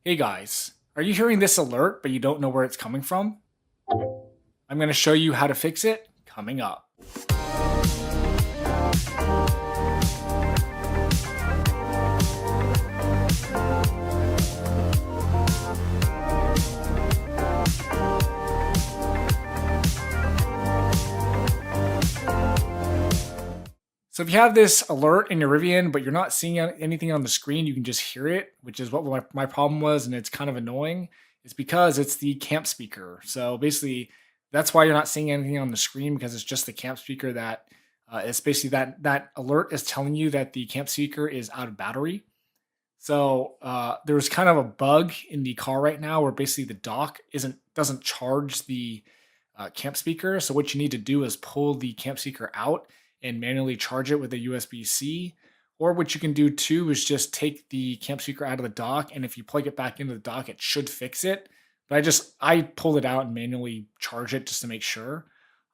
Hey guys, are you hearing this alert but you don't know where it's coming from? I'm going to show you how to fix it coming up. So if you have this alert in your Rivian but you're not seeing anything on the screen, you can just hear it, which is what my problem was, and it's kind of annoying. It's because it's the camp speaker. So basically, that's why you're not seeing anything on the screen, because it's just the camp speaker that it's basically that alert is telling you that the camp speaker is out of battery. So there's kind of a bug in the car right now where basically the dock doesn't charge the camp speaker. So what you need to do is pull the camp speaker out and manually charge it with a USB-C. Or what you can do too is just take the camp speaker out of the dock, and if you plug it back into the dock, it should fix it. But I pulled it out and manually charge it just to make sure.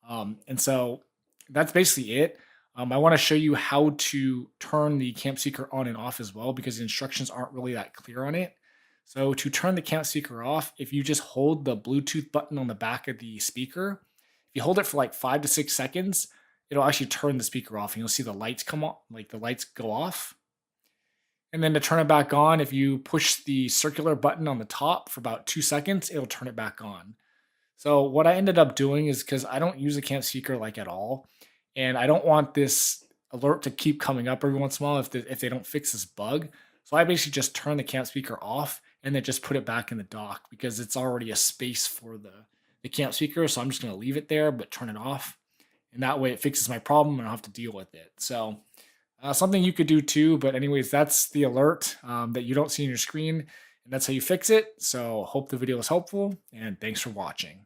And so that's basically it. I want to show you how to turn the camp speaker on and off as well, because the instructions aren't really that clear on it. So to turn the camp speaker off, if you just hold the Bluetooth button on the back of the speaker, if you hold it for like 5 to 6 seconds, it'll actually turn the speaker off and you'll see the lights come on, like the lights go off. And then to turn it back on, if you push the circular button on the top for about 2 seconds, it'll turn it back on. So what I ended up doing is, because I don't use a camp speaker like at all, and I don't want this alert to keep coming up every once in a while if they don't fix this bug. So I basically just turn the camp speaker off and then just put it back in the dock, because it's already a space for the camp speaker. So I'm just going to leave it there, but turn it off. And that way it fixes my problem and I don't have to deal with it. So something you could do too. But anyways, that's the alert that you don't see on your screen. And that's how you fix it. So hope the video was helpful, and thanks for watching.